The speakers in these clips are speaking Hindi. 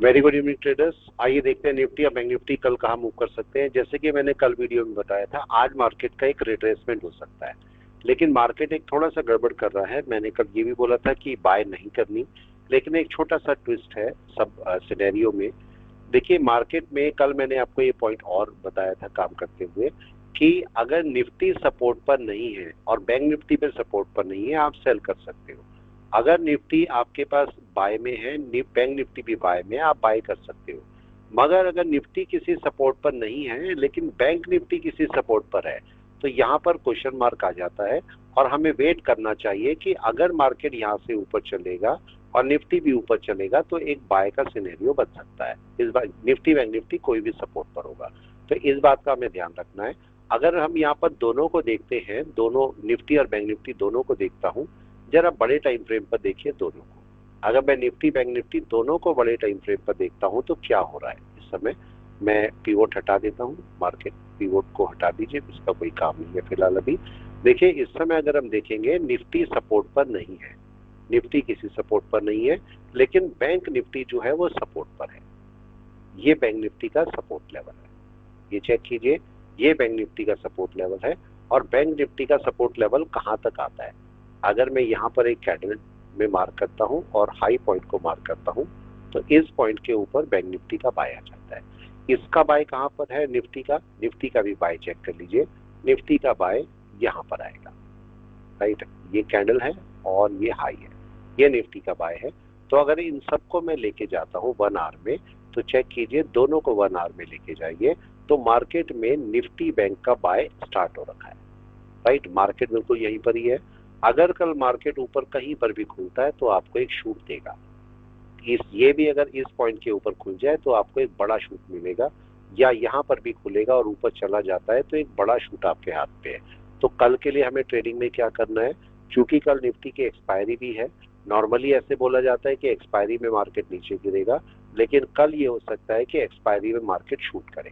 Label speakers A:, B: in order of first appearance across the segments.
A: Very good evening traders. आइए देखते हैं निफ्टी और बैंक निफ्टी कल कहाँ मूव कर सकते हैं। जैसे कि मैंने कल वीडियो में बताया था, आज मार्केट का एक रिट्रेसमेंट हो सकता है, लेकिन मार्केट एक थोड़ा सा गड़बड़ कर रहा है। मैंने कल ये भी बोला था कि बाय नहीं करनी, लेकिन एक छोटा सा ट्विस्ट है सब सिनेरियो में। देखिए, मार्केट में कल मैंने आपको ये पॉइंट और बताया था काम करते हुए कि अगर निफ्टी सपोर्ट पर नहीं है और बैंक निफ्टी पे सपोर्ट पर नहीं है, आप सेल कर सकते हो। अगर निफ्टी आपके पास बाय में है, बैंक निफ्टी भी बाय में है, आप बाय कर सकते हो। मगर अगर निफ्टी किसी सपोर्ट पर नहीं है लेकिन बैंक निफ्टी किसी सपोर्ट पर है, तो यहाँ पर क्वेश्चन मार्क आ जाता है और हमें वेट करना चाहिए कि अगर मार्केट यहाँ से ऊपर चलेगा और निफ्टी भी ऊपर चलेगा तो एक बाय का सिनेरियो बन सकता है। इस बार निफ्टी बैंक निफ्टी कोई भी सपोर्ट पर होगा, तो इस बात का हमें ध्यान रखना है। अगर हम यहाँ पर दोनों को देखते हैं, दोनों निफ्टी और बैंक निफ्टी दोनों को देखता हूँ, जरा बड़े टाइम फ्रेम पर देखिए दोनों को। अगर मैं निफ्टी बैंक निफ्टी दोनों को बड़े टाइम फ्रेम पर देखता हूँ तो क्या हो रहा है इस समय। मैं पीवोट हटा देता हूँ, मार्केट पीवोट को हटा दीजिए, इसका कोई काम नहीं है फिलहाल अभी। देखिए, इस समय अगर हम देखेंगे, निफ्टी सपोर्ट पर नहीं है, निफ्टी किसी सपोर्ट पर नहीं है, लेकिन बैंक निफ्टी जो है वो सपोर्ट पर है। ये बैंक निफ्टी का सपोर्ट लेवल है, ये चेक कीजिए, ये बैंक निफ्टी का सपोर्ट लेवल है। और बैंक निफ्टी का सपोर्ट लेवल कहाँ तक आता है, अगर मैं यहाँ पर एक कैंडल में मार्क करता हूँ और हाई पॉइंट को मार्क करता हूँ, तो इस पॉइंट के ऊपर बैंक निफ्टी का बाय आ जाता है। इसका बाय कहाँ पर है, निफ्टी का भी बाय चेक कर लीजिए। निफ्टी का बाय यहाँ पर आएगा, राइट। ये कैंडल है और ये हाई है, ये निफ्टी का बाय है। तो अगर इन सबको मैं लेके जाता हूँ 1 आवर में, तो चेक कीजिए, दोनों को 1 आवर में लेके जाइए तो मार्केट में निफ्टी बैंक का बाय स्टार्ट हो रखा है, राइट। मार्केट बिल्कुल यहीं पर ही है। अगर कल मार्केट ऊपर कहीं पर भी खुलता है तो आपको एक शूट देगा। ये भी अगर इस पॉइंट के ऊपर खुल जाए तो आपको एक बड़ा शूट मिलेगा, या यहाँ पर भी खुलेगा और ऊपर चला जाता है तो एक बड़ा शूट आपके हाथ पे है। तो कल के लिए हमें ट्रेडिंग में क्या करना है, क्योंकि कल निफ्टी की एक्सपायरी भी है। नॉर्मली ऐसे बोला जाता है कि एक्सपायरी में मार्केट नीचे गिरेगा, लेकिन कल ये हो सकता है कि एक्सपायरी में मार्केट शूट करे।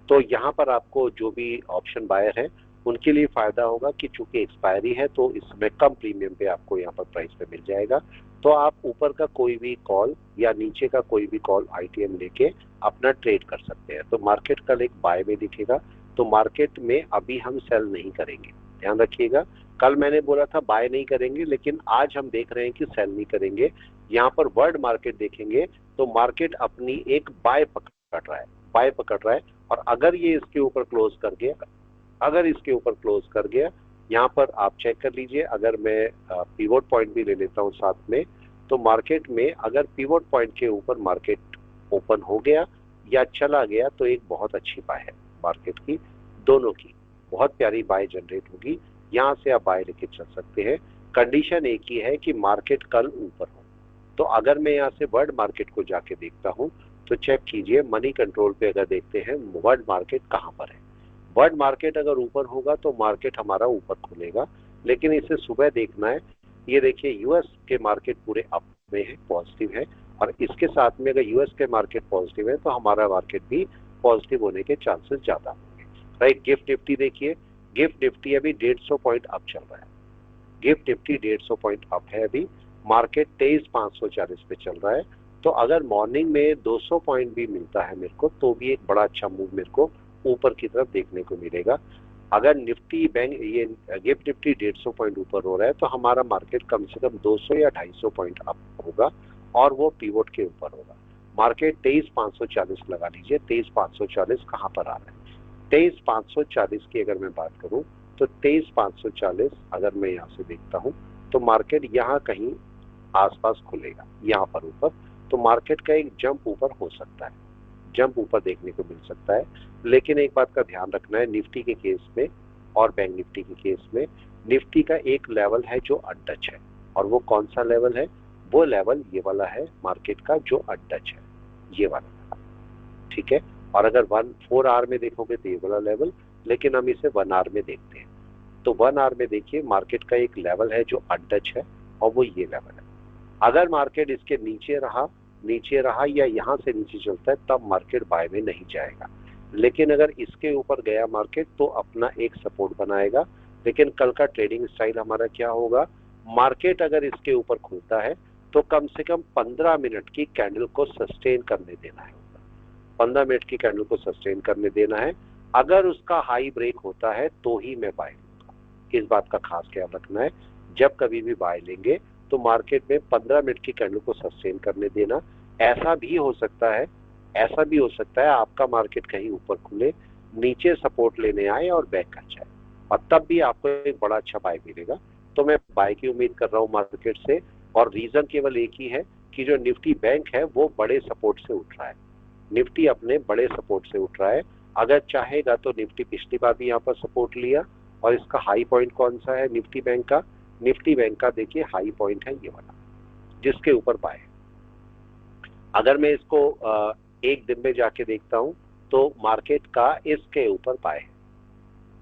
A: तो यहाँ पर आपको जो भी ऑप्शन बायर है उनके लिए फायदा होगा कि चूंकि एक्सपायरी है तो इसमें कम प्रीमियम पे आपको यहाँ पर प्राइस पे मिल जाएगा। तो आप ऊपर का कोई भी कॉल या नीचे का कोई भी कॉल आईटीएम लेके अपना ट्रेड कर सकते हैं। तो मार्केट कल एक बाय में दिखेगा, तो मार्केट में अभी हम सेल नहीं करेंगे, ध्यान रखिएगा। कल मैंने बोला था बाय नहीं करेंगे, लेकिन आज हम देख रहे हैं कि सेल नहीं करेंगे। यहाँ पर वर्ल्ड मार्केट देखेंगे तो मार्केट अपनी एक बाय पकड़ रहा है, बाय पकड़ रहा है। और अगर ये इसके ऊपर क्लोज कर गया, अगर इसके ऊपर क्लोज कर गया, यहाँ पर आप चेक कर लीजिए। अगर मैं पिवोट पॉइंट भी ले लेता हूँ साथ में, तो मार्केट में अगर पिवोट पॉइंट के ऊपर मार्केट ओपन हो गया या चला गया तो एक बहुत अच्छी बाय है मार्केट की, दोनों की बहुत प्यारी बाय जनरेट होगी। यहाँ से आप बाय लेके चल सकते हैं। कंडीशन एक ही है कि मार्केट कल ऊपर हो। तो अगर मैं यहाँ से वर्ल्ड मार्केट को जाके देखता हूँ तो चेक कीजिए, मनी कंट्रोल पे अगर देखते हैं वर्ल्ड मार्केट कहाँ पर है। वर्ल्ड मार्केट अगर ऊपर होगा तो मार्केट हमारा ऊपर खुलेगा, लेकिन इसे सुबह देखना है। ये देखिए, यूएस के मार्केट पूरे अप में है, पॉजिटिव है, और इसके साथ में अगर यूएस के मार्केट पॉजिटिव है तो हमारा मार्केट भी पॉजिटिव होने के चांसेस ज्यादा होंगे, राइट। गिफ्ट निफ्टी देखिए, गिफ्ट निफ्टी अभी 150 पॉइंट अप चल रहा है। गिफ्ट निफ्टी 150 पॉइंट अप है अभी, मार्केट 23,540 पे चल रहा है। तो अगर मॉर्निंग में 200 पॉइंट भी मिलता है मेरे को, तो भी एक बड़ा अच्छा मूव मेरे को ऊपर की तरफ देखने को मिलेगा। अगर निफ्टी बैंक ये गिफ्ट निफ्टी 150 पॉइंट ऊपर हो रहा है तो हमारा मार्केट कम से कम 200 या 250 पॉइंट अप होगा, और वो पिवोट के ऊपर होगा। मार्केट 23,540 लगा लीजिए। 23,540 कहाँ पर आ रहा है, 23,540 की अगर मैं बात करूं तो 23,540 अगर मैं यहाँ से देखता हूँ तो मार्केट यहाँ कहीं आसपास खुलेगा, यहाँ पर ऊपर। तो मार्केट का एक जंप ऊपर हो सकता है, जंप ऊपर देखने को मिल सकता है। लेकिन एक बात का ध्यान रखना है, निफ्टी के केस में और बैंक निफ्टी के केस में, निफ्टी का एक लेवल है जो अनटच है, और वो कौन सा लेवल है, वो लेवल ये वाला है मार्केट का जो अनटच है, ये वाला, ठीक है। और अगर 4 आवर में देखोगे तो ये वाला लेवल, लेकिन हम इसे 1 आवर में देखते हैं। तो 1 आवर में देखिए, मार्केट का एक लेवल है जो अनटच है, और वो ये लेवल है। अगर मार्केट इसके नीचे रहा या यहाँ से नीचे चलता है तब मार्केट बाय में नहीं जाएगा। लेकिन अगर इसके ऊपर गया मार्केट तो अपना एक सपोर्ट बनाएगा। लेकिन कल का ट्रेडिंग स्टाइल हमारा क्या होगा, मार्केट अगर इसके ऊपर खुलता है तो कम से कम 15 मिनट की कैंडल को सस्टेन करने देना है। 15 मिनट की कैंडल को सस्टेन करने देना है। अगर उसका हाई ब्रेक होता है तो ही मैं बाय लूंगा। इस बात का खास ख्याल रखना है, जब कभी भी बाय लेंगे तो मार्केट में 15 मिनट की कैंडल को सस्टेन करने देना। ऐसा भी हो सकता है, ऐसा भी हो सकता है आपका मार्केट कहीं ऊपर खुले, नीचे सपोर्ट लेने आए और बैक कर जाए, और तब भी आपको एक बड़ा अच्छा बाय मिलेगा। तो मैं बाय की उम्मीद कर रहा हूँ मार्केट से, और रीजन केवल एक ही है कि जो निफ्टी बैंक है वो बड़े सपोर्ट से उठ रहा है। निफ्टी अपने बड़े सपोर्ट से उठ रहा है। अगर चाहेगा तो निफ्टी पिछली बार भी यहाँ पर सपोर्ट लिया, और इसका हाई पॉइंट कौन सा है निफ्टी बैंक का? निफ्टी बैंक का देखिए हाई पॉइंट है ये वाला, जिसके ऊपर बाय है। अगर मैं इसको एक दिन में जाके देखता हूं तो मार्केट का इसके ऊपर बाय है,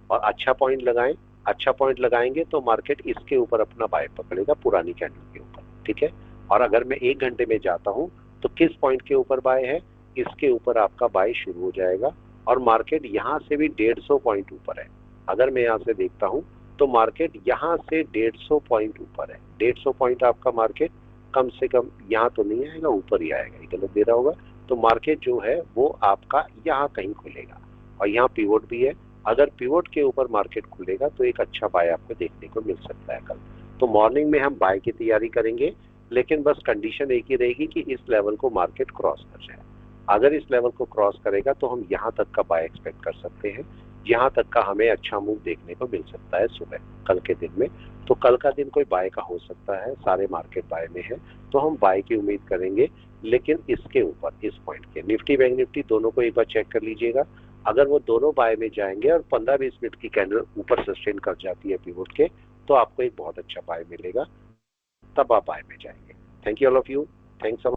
A: और अच्छा पॉइंट लगाएं, अच्छा पॉइंट लगाएंगे तो मार्केट इसके ऊपर अपना बाय पकड़ेगा, पुरानी कैंडल के ऊपर, ठीक है। और अगर मैं एक घंटे में जाता हूं तो किस पॉइंट के ऊपर बाय है? इसके ऊपर आपका बाय शुरू हो जाएगा, और मार्केट यहां से भी 150 पॉइंट ऊपर है। अगर मैं यहां से देखता हूं तो मार्केट यहां से 150 पॉइंट ऊपर है। 150 पॉइंट आपका मार्केट कम से कम यहाँ तो नहीं आएगा, ऊपर ही आएगा, ये गलत दे रहा होगा। तो मार्केट जो है वो आपका यहाँ कहीं खुलेगा, और यहाँ पिवोट भी है। अगर पिवोट के ऊपर मार्केट खुलेगा तो एक अच्छा बाय आपको देखने को मिल सकता है कल। तो मॉर्निंग में हम बाय की तैयारी करेंगे, लेकिन बस कंडीशन एक ही रहेगी कि इस लेवल को मार्केट क्रॉस कर जाए। अगर इस लेवल को क्रॉस करेगा तो हम यहाँ तक का बाय एक्सपेक्ट कर सकते हैं, यहाँ तक का हमें अच्छा मूव देखने को मिल सकता है सुबह कल के दिन में। तो कल का दिन कोई बाय का हो सकता है, सारे मार्केट बाय में है, तो हम बाय की उम्मीद करेंगे। लेकिन इसके ऊपर, इस पॉइंट के निफ्टी बैंक निफ्टी दोनों को एक बार चेक कर लीजिएगा। अगर वो दोनों बाय में जाएंगे और 15-20 मिनट की कैंडल ऊपर सस्टेन कर जाती है पिवोट के, तो आपको एक बहुत अच्छा बाय मिलेगा, तब आप बाय में जाएंगे। Thank you all of you, thanks.